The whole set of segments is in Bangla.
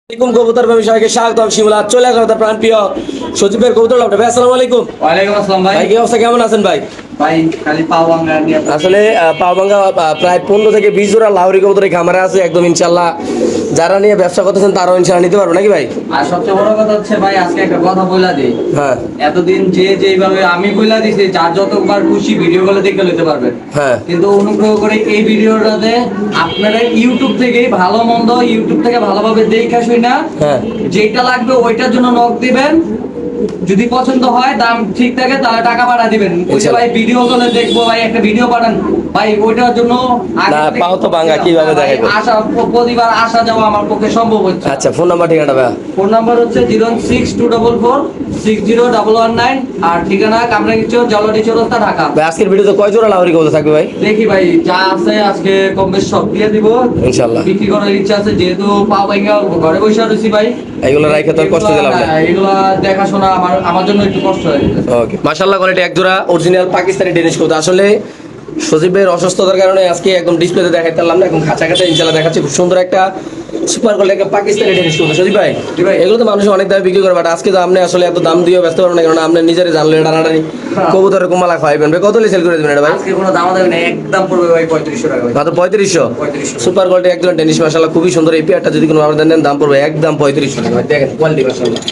আসসালামু আলাইকুম কবুতর প্রেমী সবাইকে স্বাগতম। শিমুলা চলে আসলাম তার প্রাণপ্রিয় সজীবের কবুতর লাভটা ভাই। আসসালামু আলাইকুম। ওয়ালাইকুম আসসালাম ভাই। ভাই কি অবস্থা, কেমন আছেন ভাই? ভাই খালি পাও ভাঙা নিয়ে আসলে পাওভাঙ্গা প্রায় 15 থেকে 20 জোড়া লাহোরি কবুতর এই খামারে আছে। একদম ইনশাল্লাহ যারা নিয়ে ব্যবসা করতেছেন তারাও ইনশাল্লাহ নিতে পারবে নাকি ভাই? আর সবচেয়ে বড় কথা হচ্ছে ভাই, আজকে একটা কথা বইলা দিই। হ্যাঁ এতদিন যেভাবে আমি বইলা দিছি, যার যতবার খুশি ভিডিও গুলো দেখে নিতে পারবেন। হ্যাঁ কিন্তু অনুগ্রহ করে এই ভিডিওটাতে আপনারা ইউটিউব থেকে ভালো মন্দ ইউটিউব থেকে ভালোভাবে দেখে শুই না, হ্যাঁ যেটা লাগবে ওইটার জন্য নক দিবেন। যদি পছন্দ হয়, দাম ঠিক থাকে, তাহলে টাকা পাঠা দিবেন। ওই যে ভাই ভিডিও কলে দেখবো ভাই, একটা ভিডিও পাঠান ভাই, ওইটার জন্য না, পাও তো ভাঙা কিভাবে দেখাইবো? আসা প্রতিবার আসা যাওয়া আমার পক্ষে সম্ভব হচ্ছে। আচ্ছা, ফোন নাম্বার ঠিকানা ভাই? ফোন নাম্বার হচ্ছে 062446019 আর ঠিকানা কামরাঙ্গীরচর জলডি চৌরাস্তা, ঢাকা। ভাই আজকের ভিডিওতে কয় জোড়া লাহোরি কবুতর থাকবে ভাই? দেখি ভাই, যা আছে আজকে কম বেশ সব দিয়ে দিব ইনশাআল্লাহ। বিক্রি করার ইচ্ছা আছে, যেহেতু পা ভাঙা ঘরে বসে রয়েছি ভাই। এগুলো রাইখে তোর কষ্ট দিলাম না। এগুলা দেখাশোনা আমার জন্য একটু কষ্ট হয়ে গেছে। ওকে, মাশাআল্লাহ কোয়ালিটি এক জোড়া অরিজিনাল পাকিস্তানি ডেনিশ কবুতর। আসলে সজীবের অসুস্থতার কারণে আজকে একদম ডিসপ্লেতে দেখাইতে পারলাম না, এখন খাঁচা খাঁচা ইনশাআল্লাহ দেখাচ্ছি। খুব সুন্দর একটা সুপার কোয়ালিটি একটা পাকিস্তানি ডেনিশ কবুতর। সজীব ভাই, জি ভাই। এগুলো তো মানুষ অনেক দামে বিক্রি করে, বাট আজকে তো আপনি আসলে এত দাম দিয়ে ব্যস্ত পারবেন না, কারণ আপনি নিজেরই জানলে টানাটানি কবুতরের কুমালা খাওয়াইবেন ভাই। কত সেল করে দেবেন এটা ভাই? আজকে কোনো দাম দেবে না, একদম পড়বে ভাই 3500 টাকা ভাই। মাত্র 3500? 3500। সুপার কোয়ালিটি একজন ডেনিশ, মাশাআল্লাহ খুবই সুন্দর। এই পেয়ারটা যদি কোনো আবেদন দেন দাম পড়বে একদম 3500 টাকা ভাই। দেখেন কোয়ালিটি মাশাআল্লাহ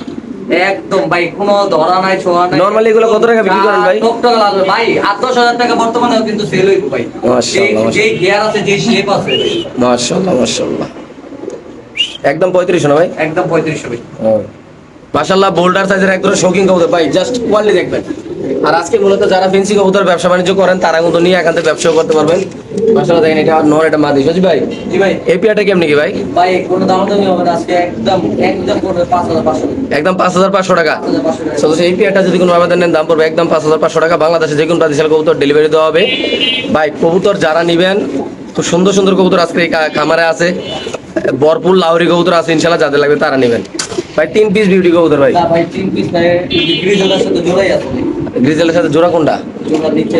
একদম ভাই, কোনো ধরা নাই ছোঁয়া নাই। নরমালি এগুলো কত টাকা বিক্রি করেন ভাই? কত টাকা লাগবে ভাই? 8-10 হাজার টাকা বর্তমানেও কিন্তু সেল হইব ভাই। মাশাআল্লাহ, যে গিয়ার আছে, যে শেপ আছে ভাই। মাশাআল্লাহ মাশাআল্লাহ একদম 3500 না ভাই? একদম 3500 ভাই। মাশাআল্লাহ বোল্ডার সাইজের একদম শৌখিন কবুতর ভাই, জাস্ট কোয়ালিটি দেখবেন। আর আজকে মূলত যারা ফেন্সি কবুতর ব্যবসা বাণিজ্য করেন তারা কিন্তু নিয়ে এখান থেকে ব্যবসা করতে পারবেন। মাশাআল্লাহ দেখেন, এটা নর, এটা মাদি। সজি ভাই, জি ভাই। এই পেয়ারটা কেমনি কি ভাই? ভাই কোনো দামাদামি হবে না আজকে, একদম পড়বে 5500 টাকা। একদম 5500 টাকা। 5500 টাকা। সো এই পেয়ারটা যদি কোনো আবেদন নেন দাম পড়বে একদম 5500 টাকা। বাংলাদেশে যে কোনো প্রাদেশিক কবুতর ডেলিভারি দেওয়া হবে ভাই। কবুতর যারা নেবেন, খুব সুন্দর সুন্দর কবুতর আজকে এই খামারে আছে। ভরপুর লাহোরি কবুতর আছে ইনশাআল্লাহ, যাদের লাগবে তারা নেবেন ভাই। 3 পিস বিউটি কবুতর ভাই। না ভাই, 3 পিস ভাই, গ্রিজেলের সাথে জোড়াই আছে ভাই। গ্রিজেলের সাথে জোড়া কোনটা? জোড়া নিচে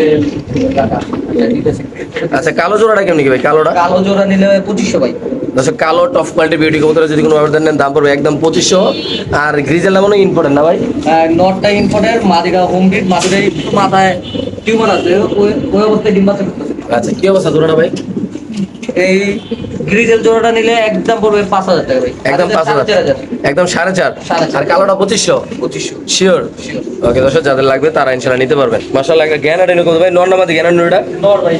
রাখা। এটা দিতেছে। আচ্ছা, কালো জোড়াটা কেমনি কি ভাই? কালোটা কালো জোড়া নিলে 2500 ভাই। দর্শক, কালো টপ কোয়ালিটি বিউটি কবুতর যদি কোনো আবেদন নেন দাম পড়বে একদম 2500। আর গ্রিজেলটা মনে হয় ইম্পর্টেন্ট না ভাই? নটটা ইনফোটের, মাদিটা হোম ব্রিড, মাদিটা একটু মাথায় টিউমার আছে, ওই অবস্থায় ডিম বাচ্চা করতেছে। আচ্ছা, কি অবস্থা জোড়াটা ভাই? এই গ্রিজেল জোড়াটা নিলে একদম পড়বে 5000 টাকা ভাই। একদম 5000, 4500। একদম 4.5। 4.5 আর কালোটা 2500? 2500। শিওর? Sure. ওকে দর্শক, যাদের লাগবে তারা ইনশাআল্লাহ নিতে পারবেন। মাশাআল্লাহ একটা গ্যানাডিনো কবুতর ভাই, নর নামাদি গ্যানাডিনোটা নর ভাই।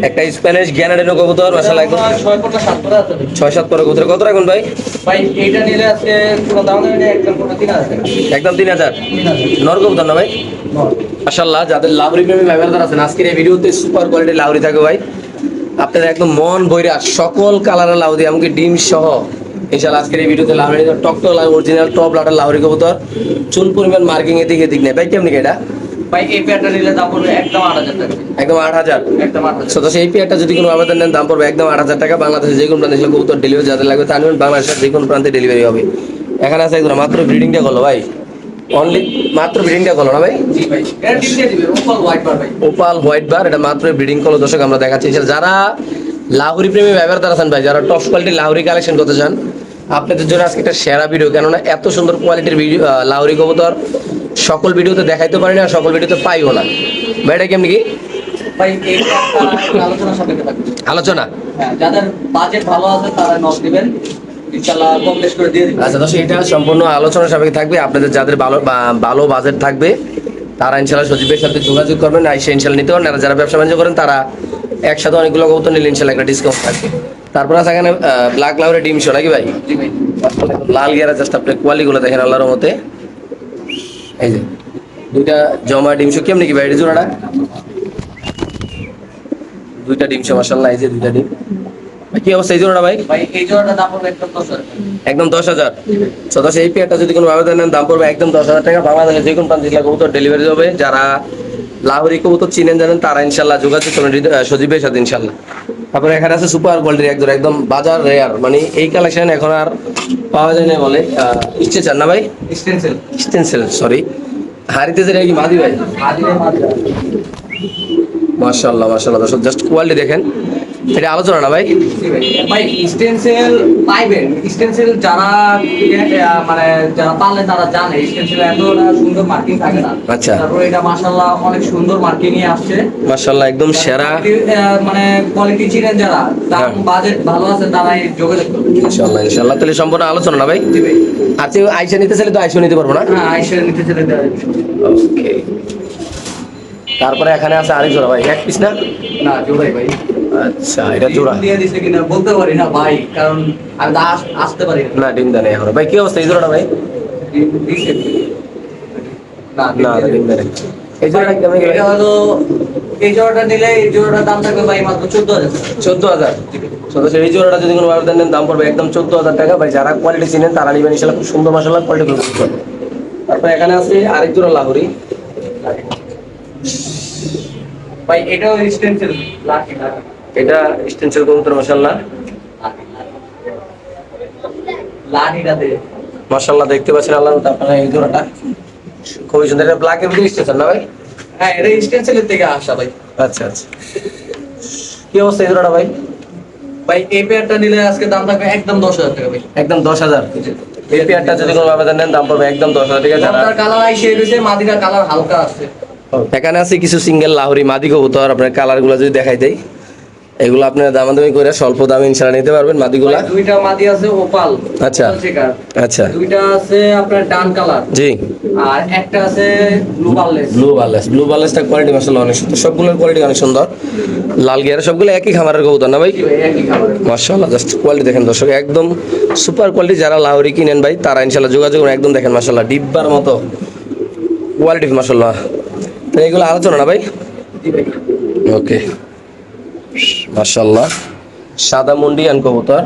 একটা স্প্যানিশ গ্যানাডিনো কবুতর মাশাআল্লাহ একদম 6 ফুট 7 ফুট আছে ভাই। 6-7 পরে কবুতর। কত রাখুন ভাই? ভাই এইটা নিলে আজকে কোনো দাম দেবে না, একদম পড়বে 3000 টাকা। একদম 3000। 3000 নর কবুতর না ভাই? নর। মাশাআল্লাহ, যাদের লাহোরি প্রেমী ভাই বোনেরা আছেন, আজকের এই ভিডিওতে সুপার কোয়ালিটির লাহোরি থাকবে ভাই। আপনাদের একদম মন বইরা সকল কালারের লাহোরি, এমনকি ডিম সহ ইনশাআল্লাহ আজকের এই ভিডিওতে লাহোরি টকটক অরিজিনাল টপ লাটার লাহোরি কবুতর। চুল পরিমাণ মার্কিং এদিকে দিক নেই ভাই। কেমনি এটা ভাই এই পেয়ারটা নিলে দাম পড়বে একদম 8000 টাকা। একদম 8000? একদম 8000। তো সেই পেয়ারটা যদি কোনো আবেদন নেন দাম পড়বে একদম 8000 টাকা। বাংলাদেশে যে কোনো প্রান্তে কবুতর ডেলিভারি যাদের লাগবে তা নেবেন, বাংলাদেশের যে কোনো প্রান্তে ডেলিভারি হবে। এখানে আছে একদম মাত্র ব্রিডিংটা করলো ভাই, অনলি মাত্র ব্রিডিংটা করলো না ভাই? জি ভাই, এটা ডিম দিয়ে দিবে ওপাল হোয়াইট বার ভাই। ওপাল হোয়াইট বার, এটা মাত্র ব্রিডিং করলো। দর্শক আমরা দেখাচ্ছি যারা লাহোরি প্রেমী ব্যবহার আছেন ভাই, যারা টপ কোয়ালিটির লাহোরি কালেকশন করতে চান, আপনাদের জন্য আজকে একটা সেরা ভিডিও। কেননা এত সুন্দর কোয়ালিটির ভিডিও লাহোরি কবুতর সকল ভিডিওতে দেখাইতে পারি না, সকল ভিডিওতে পাইও না ভাই। এটা কেমনি কি ভাই এইটা আলোচনা সাপেক্ষে থাকবে। আলোচনা? হ্যাঁ, যাদের বাজেট ভালো আছে তারা নক দিবেন, ইনশাআল্লাহ কম বেশ করে দিয়ে দিবেন। আচ্ছা দর্শক, এটা সম্পূর্ণ আলোচনা সাপেক্ষে থাকবে। আপনাদের যাদের ভালো বাজেট থাকবে তারা ইনশাআল্লাহ সজীবের সাথে যোগাযোগ করবেন, আইসে ইনশাআল্লাহ নিতে পারেন। আর যারা ব্যবসা বাণিজ্য করেন তারা একসাথে অনেকগুলো কবুতর নিলে ইনশাআল্লাহ একটা ডিসকাউন্ট থাকবে। তারপর আছে এখানে ব্ল্যাক লাহোরি ডিম শো নাকি ভাই? জি ভাই। লাল গিয়ারা, জাস্ট আপনি কোয়ালিটিগুলো দেখেন আল্লাহর মতে। এই যে দুইটা জমা ডিম শো। কেমনি কি ভাই এটা জোড়াটা? দুইটা ডিম শো মাশাআল্লাহ, এই যে দুইটা ডিম ভাই। কি অবস্থা এই জোড়াটা ভাই? ভাই এই জোড়াটা দাম পড়বে একদম 10000 টাকা। একদম 10000। তো দর্শক, এই পেয়ারটা যদি কোনো আবেদন নেন দাম পড়বে একদম 10000 টাকা। বাংলাদেশে যে কোনো প্রান্তে কবুতর ডেলিভারি হবে। যারা লাহোরি কবুতর চিনেন জানেন তারা ইনশাআল্লাহ যোগাযোগ করবেন সজীবের সাথে ইনশাআল্লাহ। তারপরে এখানে আছে সুপার কোয়ালিটির একদম বাজার রেয়ার, মানে এই কালেকশন এখন আর পাওয়া যায় না বলে। স্টেচার না ভাই? স্টেনসিল। Stencil, sorry. হারিতেছে কি মাদি ভাই? আদিলে মাত্রা। মাশাআল্লাহ মাশাআল্লাহ দর্শক, জাস্ট কোয়ালিটি দেখেন। এটা আলোচনা না ভাই? ভাই স্টেনসিল পাইবেন, স্টেনসিল যারা মানে যারা পারলে তারা জানে স্টেনসিল এতটা সুন্দর মার্কিং থাকে না। আচ্ছা। তারপরে এটা মাশাআল্লাহ অনেক সুন্দর মার্কিং এ আসছে মাশাআল্লাহ একদম সেরা। মানে কোয়ালিটি চিনেন যারা, দাম হ্যাঁ। বাজেট ভালো আছে তারা এই যোগাযোগ করবে। ইনশাআল্লাহ ইনশাআল্লাহ, তাহলে সম্পূর্ণ আলোচনা না ভাই? জি ভাই। আচ্ছা আইসা নিতে চাইলে তো আইসা নিতে পারবো না? হ্যাঁ, আইসের নিতে চলে দেওয়া যাবে। ওকে। তারপরে এখানে আছে আরেক জোড়া ভাই, এক পিস না? না জোড়াই ভাই। আচ্ছা এটা জোড়া। দিয়ে দিছে কিনা বলতে পারি না ভাই, কারণ আমি তো আসতে পারি না। না ডিম দেয় না এখনো ভাই। কি অবস্থা এই জোড়াটা ভাই? দিছে। না না ডিম দেয় না। এই জোড়াটা কেমন কি ভাই? এটা হলো এই জোড়াটা নিলে এই জোড়াটার দাম থাকবে ভাই মাত্র 14,000। 14,000। সদস্য এই জোড়াটা যদি কোনো ব্যবধান নেন দাম পড়বে একদম 14,000 টাকা ভাই। যারা কোয়ালিটি চিনেন তারা নিবেন ইনশাআল্লাহ, খুব সুন্দর মাশাআল্লাহ কোয়ালিটি খুব। তারপর এখানে আছে আরেক জোড়া লাহোরি। ভাই এটাও স্টেনসিল লাকি। এটা স্টেনসিল কবুতর মাশাআল্লাহ। লাঠিটাতে মাশাআল্লাহ দেখতে পাচ্ছেন আল্লাহর মতো আপনারা এই জোড়াটা খুবই সুন্দর। এটা ব্ল্যাক এর ভিতরে স্টেনসিল না ভাই? হ্যাঁ, এটা স্টেনসিলের থেকে আসা ভাই। আচ্ছা আচ্ছা। কি অবস্থা এই জোড়াটা ভাই? ভাই এই পেয়ারটা নিলে আজকে দাম থাকবে একদম 10,000 টাকা ভাই। একদম 10,000। এই পেয়ারটা যদি কোনো ব্যবধান নেন দাম পড়বে একদম 10,000 টাকা। যারা আপনার কালার আইসে রয়েছে, মাদিরা কালার হালকা আছে। এখানে আছে কিছু সিঙ্গেল লাহোরি মাদি কবুতর, আপনার কালারগুলো যদি দেখাই দেই, এগুলো আপনার দামাদামি করে স্বল্প দামে ইনশাআল্লাহ নিতে পারবেন মাদিগুলা। ভাই, দুইটা মাদি আছে ওপাল। আচ্ছা। Opal checker. আচ্ছা দুইটা আছে আপনার ডান কালার, জি। আর একটা আছে ব্লু বারলেস। ব্লু বালেসটা কোয়ালিটি মাশাআল্লাহ অনেক সুন্দর, সবগুলোর কোয়ালিটি অনেক সুন্দর। লাল গিয়ার সবগুলো একই খামারের কবুতর না ভাই? জি ভাই, একই খাবারের। মাশাআল্লাহ জাস্ট কোয়ালিটি দেখেন দর্শক, একদম সুপার কোয়ালিটি। যারা লাহোরি কিনেন ভাই তারা ইনশাআল্লাহ যোগাযোগ করুন। একদম দেখেন মাশাআল্লাহ ডিব্বার মতো কোয়ালিটি মাশাআল্লাহ। তো এগুলো আলোচনা না ভাই? জি ভাই। ওকে মাশাআল্লাহ। সাদা মুন্ডিয়ান কবুতর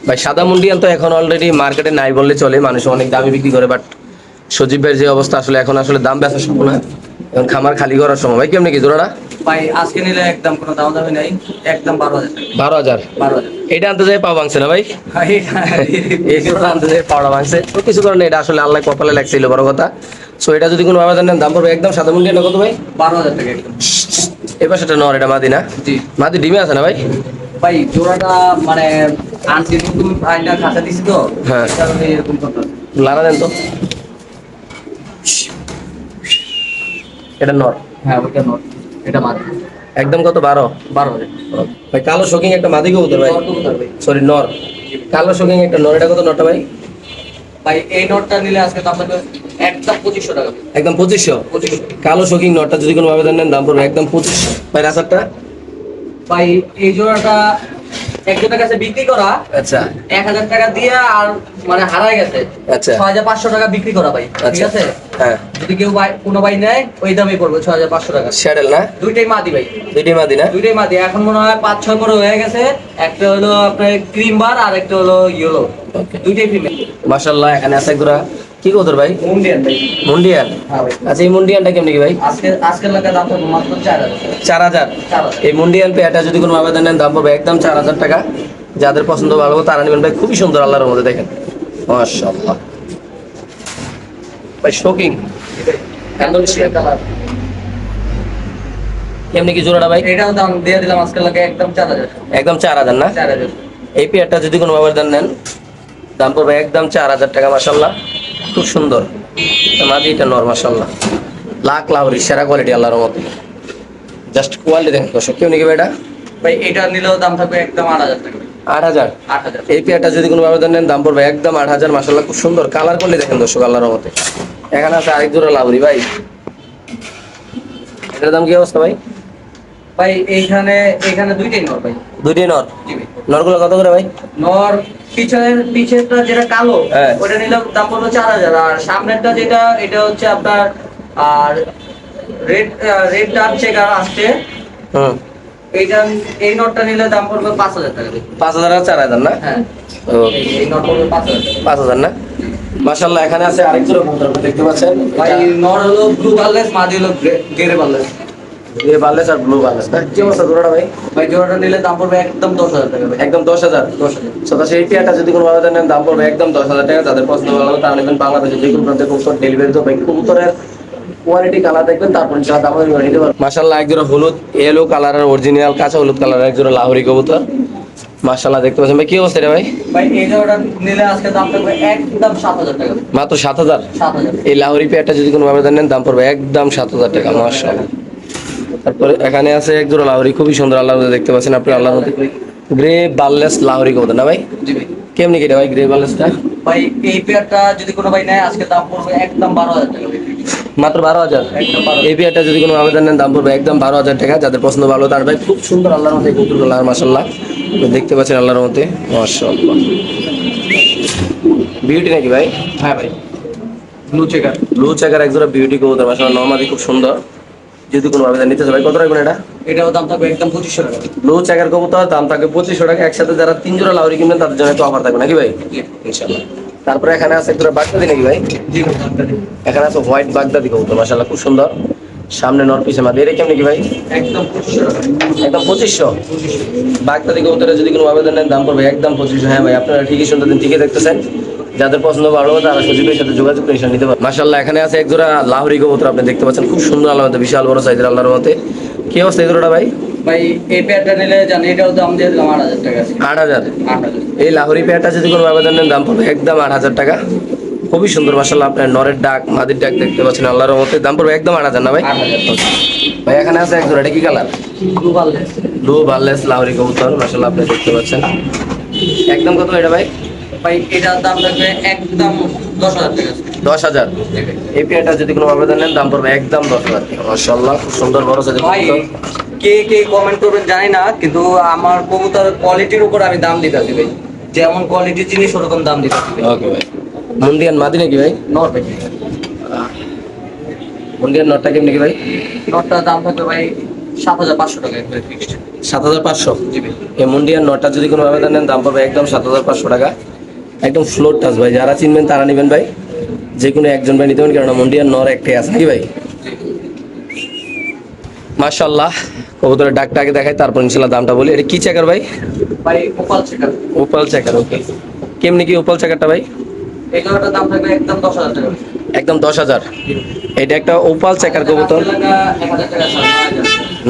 ভাই। সাদা মুন্ডিয়ান তো এখন অলরেডি মার্কেটে নাই বললে চলে, মানুষ অনেক দামে বিক্রি করে। বাট সজীবের যে অবস্থা আসলে এখন আসলে দাম বেচা সম্ভব না, এখন খামার খালি করার সময়। ভাই কেমনি কি জোড়াটা? ভাই আজকে নিলে একদম কোনো দাম দামি নাই, একদম 12,000 টাকা। 12,000। 12,000। এটা আনতে যাই পা ভাঙছে না ভাই? ভাই এই জোড়া আনতে যাই পাওয়া ভাঙছে। তো কিছু কারণে এটা আসলে আল্লাহ কপালে লাগছিল বড় কথা। সো এটা যদি কোনো ব্যবধান নেন দাম পড়বে একদম। সাদা মুন্ডিয়ান কত ভাই? 12,000 টাকা একদম। এবার সেটা নর, এটা মাদি না? জি মাদি ডিমে আছে না ভাই? ভাই, জোড়াটা মানে আনছি নতুন আইনা খাতা দিছি তো, হ্যাঁ। এই কারণে এরকম কথা। লারা দেন তো। এটা নর। হ্যাঁ, ওইটা নট, এটা মাদি। একদম কত? 12। 12,000 ভাই কালো শোকিং একটা মাদি কবুতর ভাই, নট কবুতর ভাই। সরি নর। কালো শোকিং একটা নর, এটা কত নরটা ভাই? ভাই এই নটটা নিলে আজকে দাম থাকবে একদম 2,500 টাকা। একদম 2500। 2500। কালো শোকিং নরটা যদি কোনো ব্যবধান নেন দাম পড়বে একদম 2500। ভাই রাসারটা? ভাই এই জোড়াটা একজনের কাছে বিক্রি করা আচ্ছা 1,000 টাকা দিয়ে, আর মানে হারাই গেছে। আচ্ছা 6,500 টাকা বিক্রি করা ভাই, ঠিক আচ্ছা। আছে? হ্যাঁ যদি কেউ ভাই কোনো ভাই নেয় ওই দামই পড়বে 6,500 টাকা। শ্যাডেল না? দুইটাই মাদি ভাই, দুইটি মাদি না? দুইটাই মাদি। এখন মনে হয় 5-6 করে হয়ে গেছে। একটা হলো আপনার ক্রিম বার আর একটা হলো ইয়েলো, ওকে দুইটাই ফিমেল। মাশাআল্লাহ। এখানে আছে একজোড়া কি কবুতর ভাই? মুন্ডিয়ান ভাই। মুন্ডিয়ান। হ্যাঁ ভাই। আচ্ছা এই মুন্ডিয়ানটা কেমনি কি ভাই? আজকের লাগা দাম পড়বে মাত্র 4,000। 4,000। 4,000। এই মুন্ডিয়ান পেয়ারটা যদি কোনো আবেদন নেন দাম পড়বে একদম 4,000 টাকা। যাদের পছন্দ ভালো হবে তারা নেবেন ভাই, খুবই সুন্দর আল্লাহর মধ্যে দেখেন মাশাআল্লাহ। ভাই শোকিং ইন্দোনেশিয়ান কালার। এমনি কি জোড়াটা ভাই? এটাও দাম দিয়ে দিলাম আজকের লাগা একদম 4,000। একদম 4,000 না? 4,000। এই পেয়ারটা যদি কোনো আবেদন নেন দাম পড়বে একদম 4,000 টাকা। মাশাআল্লাহ খুব সুন্দর মাদি, এটা নর মাশাআল্লাহ। লাখ লাহোরি সেরা কোয়ালিটি আল্লাহর মধ্যে, জাস্ট কোয়ালিটি দেখেন দর্শক। কেউ নাকি ভাই এটা? ভাই এটা নিলেও দাম থাকবে একদম 8,000 টাকা। 8,000। 8,000। এই পেয়ারটা যদি কোনো আবেদন নেন দাম পড়বে একদম 8,000। মাশাআল্লাহ খুব সুন্দর কালার করলে দেখেন দর্শক আল্লাহর মধ্যে। এখানে আছে আরেক জোড়া লাহোরি ভাই, এটার দাম কি অবস্থা ভাই? ভাই এখানে দুইটাই নর ভাই। দুইটাই নর। জি ভাই। নরগুলো কত করে ভাই? নর পিছেরটা যেটা কালো, হ্যাঁ। ওটা নিলে দাম পড়বে 4,000। আর সামনেরটা যেটা, এটা হচ্ছে আপনার আর রেড ডার্ক চেকার আসছে। হুম এই নটটা নিলে দাম পড়বে 5,000 টাকা। 5,000 আর 4,000 না? হ্যাঁ, ওকে এই নট পড়বে 5,000 টাকা। 5,000 না? মাশাআল্লাহ। এখানে আছে আরেক জোড়া কবুতর আপনি দেখতে পাচ্ছেন। ভাই নর হলো ব্লু বারলেস, মাদি হলো গ্রে বারলেস। গ্রে বার্লেস আর ব্লু বার্লেস না? কি অবস্থা জোড়াটা ভাই? ভাই জোড়াটা নিলে দাম পড়বে একদম 10,000 টাকা ভাই। একদম 10,000। 10,000। সদা সেই পেয়ারটা যদি কোনো আবেদন নেন দাম পড়বে একদম 10,000 টাকা। যাদের পছন্দ ভালো হবে তারা নেবেন। বাংলাদেশের যে কোনো প্রান্তে কবুতর ডেলিভারি তো ভাই কবুতরের কোয়ালিটি কালার দেখবেন, তারপর ইনশাআল্লাহ দাম দর নিতে পারবেন। মাশাআল্লাহ এক জোড়া হলুদ ইয়েলো কালারের অরিজিনাল কাঁচা হলুদ কালারের এক জোড়া লাহোরি কবুতর। মাশাআল্লাহ দেখতে পাচ্ছেন ভাই, কি অবস্থা রে ভাই? ভাই এই জোড়াটা নিলে আজকে দাম থাকবে একদম 7,000 টাকা। মাত্র 7,000। 7,000। এই লাহোরি পেয়ারটা যদি কোনো ভাবে নেন দাম পড়বে একদম 7,000 টাকা। মাশাআল্লাহ। তারপরে এখানে আছে এক জোড়া লাহোরি, খুবই সুন্দর, আল্লাহর মধ্যে দেখতে পাচ্ছেন আপনি, আল্লাহর মধ্যে গ্রে বার্লেস লাহোরি কবুতর না ভাই? জি ভাই। কেমনি কেটে ভাই গ্রে বার্লেসটা? ভাই এই পেয়ারটা যদি কোনো ভাই নেয় আজকে দাম পড়বে একদম 12,000 টাকা ভাই। মাত্র 12,000। একদম 12,000। এই পেয়ারটা যদি কোনো আবেদন নেন দাম পড়বে একদম 12,000 টাকা। যাদের পছন্দ ভালো তার ভাই, খুব সুন্দর আল্লাহর মধ্যে কবুতর লাল, মাশাআল্লাহ দেখতে পাচ্ছেন আল্লাহর মধ্যে, মাশাআল্লাহ। বিউটি নাকি ভাই? হ্যাঁ ভাই, ব্লু চেকার। ব্লু চেকার এক জোড়া বিউটি কবুতর, মাশাআল্লাহ নরমালি খুব সুন্দর। যদি কোনো আবেদন নিতে চাই ভাই কত রাখবেন এটা? এটাও দাম থাকবে একদম 2,500 টাকা। ব্লু চেকার কবুতর দাম থাকে 2,500 টাকা। একসাথে যারা 3 জোড়া লাহোরি কিনবেন তাদের জন্য একটু অফার থাকবে নাকি ভাই? ইনশাআল্লাহ। তারপরে এখানে আছে এক জোড়া বাগদাদি নাকি ভাই? জি ভাই, দামটা দিন। এখানে আছে হোয়াইট বাগদাদি কবুতর, মাশাআল্লাহ খুব সুন্দর, সামনে নর পিছে মাদি। এটা কেমন কি ভাই? একদম 2,500 টাকা। একদম 2,500। বাগদাদি কবুতরে যদি কোনো আবেদন নেন দাম পড়বে একদম 2,500। হ্যাঁ ভাই, আপনারা ঠিকই শুনতেছেন, ঠিকই দেখতেছেন। যাদের পছন্দ ভালো তারা সজীবের সাথে যোগাযোগ করে নিতে পারেন। মাশাআল্লাহ এখানে আছে এক জোড়া লাহোরি কবুতর, আপনি দেখতে পাচ্ছেন খুব সুন্দর, আল্লাহর মধ্যে বিশাল বড় সাইজের, আল্লাহর মধ্যে। কি অবস্থা এই জোড়াটা ভাই? ভাই এই পেয়ারটা নিলে জানি এটাও দাম দিয়ে দিলাম 8,000 টাকা আছে। 8,000। 8,000। এই লাহোরি পেয়ারটা যদি কোনো আবেদন নেন দাম পড়বে একদম 8,000 টাকা। খুবই সুন্দর মাশাআল্লাহ, আপনার নরের ডাক মাদির ডাক দেখতে পাচ্ছেন আল্লাহর মধ্যে, দাম পড়বে একদম 8,000 না ভাই? 8,000। ভাই এখানে আছে এক জোড়া, এটা কি কালার? ব্লু বার্লেস। ব্লু বার্লেস লাহোরি কবুতর, মাশাআল্লাহ আপনি দেখতে পাচ্ছেন। একদম কত এটা ভাই? ভাই এটার দাম থাকবে একদম 10,000 টাকা আছে। 10,000। এই পেয়ারটা যদি কোনো আবেদন নেন দাম পড়বে একদম 10,000 টাকা। মাশাআল্লাহ খুব সুন্দর বড় সাইজের ভাই কবুতর। কে কে কমেন্ট করবেন জানি না, কিন্তু আমার কবুতর কোয়ালিটির উপর আমি দাম দিতেছি ভাই। যেমন কোয়ালিটির জিনিস ওরকম দাম দিতেছি ভাই। ওকে ভাই। মুন্ডিয়ান মাদি নাকি ভাই? নর ভাই, মুন্ডিয়ান নটটা কেমন নাকি ভাই? নরটার দাম থাকবে ভাই 7,500 টাকা একবারে ফিক্সড। 7,500। জি ভাই। এই মুন্ডিয়ান নটটা যদি কোনো আবেদন নেন দাম পড়বে একদম 7,500 টাকা। একদম ফ্লোর টাচ ভাই, যারা চিনবেন তারা নেবেন ভাই, যে কোনো একজন ভাই নিতে পারেন, কারণ মুন্ডিয়ান নর একটাই আছে নাকি ভাই? মাশাআল্লাহ কবুতরের ডাকটা আগে দেখাই, তারপর ইনশাআল্লাহ দামটা বলি। এটা কি চেকার ভাই? ভাই opal checker. Opal checker. Okay, কেমনি কি ওপাল চেকারটা ভাই? এই জোড়াটার দাম থাকবে একদম 10,000 টাকা। একদম 10,000। এটা একটা ওপাল চেকার কবুতর, 1,000 টাকা ছাড়,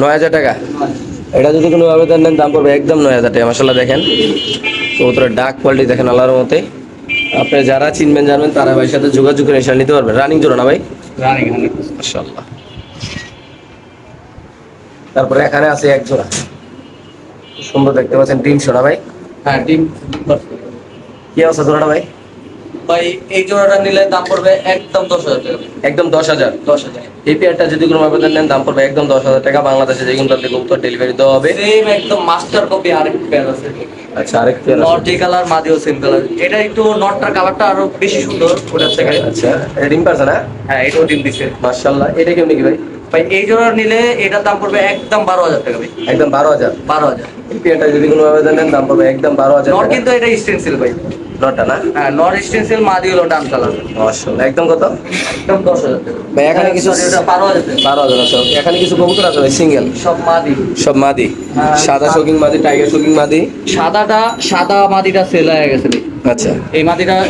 9,000। 9,000 টাকা। এটা যদি কোনো আবেদন নেন দাম পড়বে একদম 9,000 টাকা। মাশাআল্লাহ দেখেন কবুতরের ডাক কোয়ালিটি দেখেন আল্লাহর মতে। আপনি যারা চিনবেন জানবেন তারা ভাইয়ের সাথে যোগাযোগ করে ইনশাআল্লাহ নিতে পারবেন। রানিং জোড়া না ভাই? রানিং 100%। মাশাআল্লাহ। তারপরে এখানে আছে এক জোড়া, সুন্দর দেখতে পাচ্ছেন, ডিম সোনা ভাই। হ্যাঁ ডিম। কি অবস্থা জোড়াটা ভাই? ভাই এই জোড়াটা নিলে দাম পড়বে একদম 10,000 টাকা। একদম 10,000। 10,000। এই পেয়ারটা যদি কোনো আবেদন নেন দাম পড়বে একদম 10,000 টাকা। বাংলাদেশে যে কোনো প্রান্তে কবুতর ডেলিভারি দেওয়া হবে। সেম একদম মাস্টার কপি আরেক পেয়ার আছে। আচ্ছা, আরেক পেয়ার নট আছে। যে কালার মাদিও সেম কালার। এটা একটু নটটার কালারটা আরো বেশি সুন্দর ওটার থেকে। আচ্ছা, এটা ডিম পারছে না? হ্যাঁ এটাও ডিম দিচ্ছে। মাশাআল্লাহ। এটা কেমনি কি ভাই? ভাই এই জোড়া নিলে এটার দাম পড়বে একদম 12,000 টাকা ভাই। একদম 12,000। 12,000। এই পেয়ারটা যদি কোনো আবেদন নেন দাম পড়বে একদম 12,000 নট টাকা। কিন্তু এটা স্টেনসিল ভাই। নটটা না? হ্যাঁ নট স্টেনসিল মাদি হলো ডান কালার। মাশাআল্লাহ। একদম কত একদম 10,000 টাকা। ভাই? এখানে কিছু Sorry, ওটা 12,000 টাকা। 12,000 আছে। Okay, এখানে কিছু কবুতর আছে ভাই সিঙ্গেল, সব মাদি। সব মাদি, হ্যাঁ, সাদা শোকিং মাদি, টাইগার শোকিং মাদি। সাদা মাদিটা সেল হয়ে গেছে ভাই। আচ্ছা,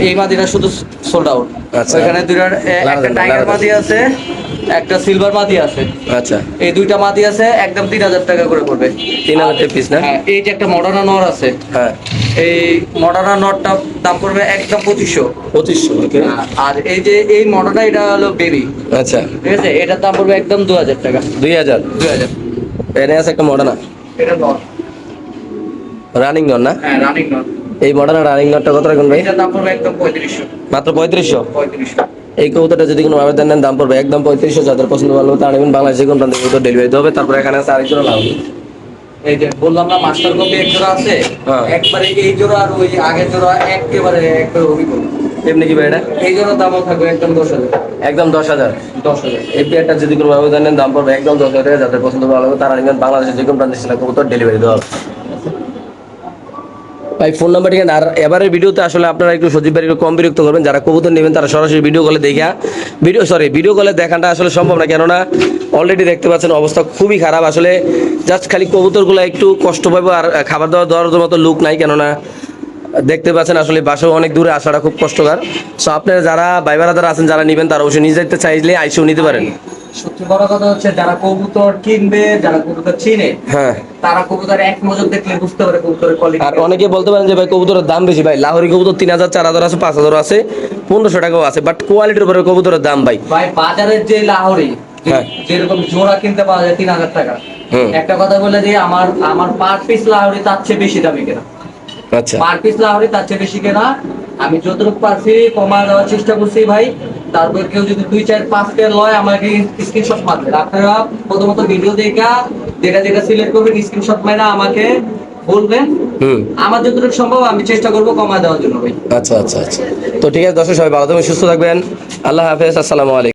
এই মাদিটা শুধু সোল্ড আউট। আচ্ছা। ওখানে দুইটার একটা লাল টাইগার লাল। মাদি আছে, একটা সিলভার মাদি আছে। আচ্ছা। এই দুইটা মাদি আছে একদম 3,000 টাকা করে পড়বে। 3,000 টাকা পিস না? হ্যাঁ এই যে একটা মডার্না নর আছে, হ্যাঁ, এই মডার্না নরটা দাম পড়বে একদম 2,500। 2,500। ওকে। আর এই যে এই মডার্না এটা হলো বেবি, আচ্ছা, ঠিক আছে, এটার দাম পড়বে একদম 2,000 টাকা। 2,000। 2,000। এখানে আছে একটা মডার্না এটা নর। রানিং নন না? হ্যাঁ রানিং নর। এই মডার্না রানিং নটটা কত রাখবেন ভাই? এটার দাম পড়বে একদম 3,500। মাত্র 3500। 3,500। এই কবুতরটা যদি কোনো আবেদন নেন দাম পড়বে একদম 3500। যাদের পছন্দ ভালো তারা নেবেন। বাংলাদেশে যে কোনো প্রান্তে কবুতর ডেলিভারি দেওয়া হবে। তারপরে এখানে আছে আরেক জোড়া লাহোরি। এই যে বললাম না মাস্টার কপি এক জোড়া আছে, হ্যাঁ। একবারে এই জোড়া আর ওই আগের জোড়া একবারে অভিজ্ঞ। এমনি কি ভাই এটা? এই জোড়ার দামও থাকবে একদম 10,000। একদম 10,000। 10,000। এই পেয়ারটা যদি কোনো আবেদন নেন দাম পড়বে একদম 10,000 টাকা। যাদের পছন্দ ভালো হবে তারা নেবেন। বাংলাদেশে যে কোনো প্রান্তে সেটা কবুতর ডেলিভারি দেওয়া হবে। ভাই ফোন নাম্বার ঠিক আছে। আর এবারের ভিডিওতে আসলে আপনারা একটু সজীব ভাই একটু কম বিরক্ত করবেন। যারা কবুতর নেবেন তারা সরাসরি ভিডিও কলে দেখা ভিডিও কলে দেখাটা আসলে সম্ভব না, কেননা অলরেডি দেখতে পাচ্ছেন অবস্থা খুবই খারাপ। আসলে জাস্ট খালি কবুতরগুলো একটু কষ্ট পাবো, আর খাবার দাবার দেওয়ার মতো লোক নাই, কেননা দেখতে পাচ্ছেন আসলে বাসাও অনেক দূরে আসাটা খুব কষ্টকর। সো আপনারা যারা ভাই যারা আছেন যারা নেবেন তারা অবশ্যই নিয়ে যেতে চাইলে আইসেও নিতে পারেন। সবচেয়ে বড় কথা হচ্ছে যারা কবুতর কিনবে, যারা কবুতর চিনে, হ্যাঁ, তারা কবুতর এক নজর দেখলে বুঝতে পারে কবুতরের কোয়ালিটি। আর অনেকে বলতে পারেন যে ভাই কবুতরের দাম বেশি। ভাই লাহোরি কবুতর 3000 4000 আছে, 5000 আছে, 1500 টাকাও আছে, বাট কোয়ালিটির উপরে কবুতরের দাম ভাই। ভাই বাজারের যে লাহোরি হ্যাঁ। যেরকম জোড়া কিনতে পাওয়া যায় 3000 টাকা, হুম। একটা কথা বলে যে আমার পার পিস লাহোরি তার চেয়ে বেশি দামে কেনা। আচ্ছা, পার পিস লাহোরি তার চেয়ে বেশি কেনা। আমি যতটুকু পারছি কমা দেওয়ার চেষ্টা করছি ভাই। তারপর কেউ যদি 2 4 5 পেয়ার লয় আমাকে স্ক্রিনশট মারবেন। আপনারা প্রথমত ভিডিও দেখা যেটা যেটা সিলেক্ট করবেন স্ক্রিনশট মাইরা আমাকে বলবেন। হুম, আমার যতটুকু সম্ভব আমি চেষ্টা করবো কমা দেওয়ার জন্য ভাই। আচ্ছা আচ্ছা আচ্ছা। তো ঠিক আছে দর্শক, সবাই ভালো থাকবেন, সুস্থ থাকবেন। আল্লাহ হাফেজ, আসসালামু আলাইকুম।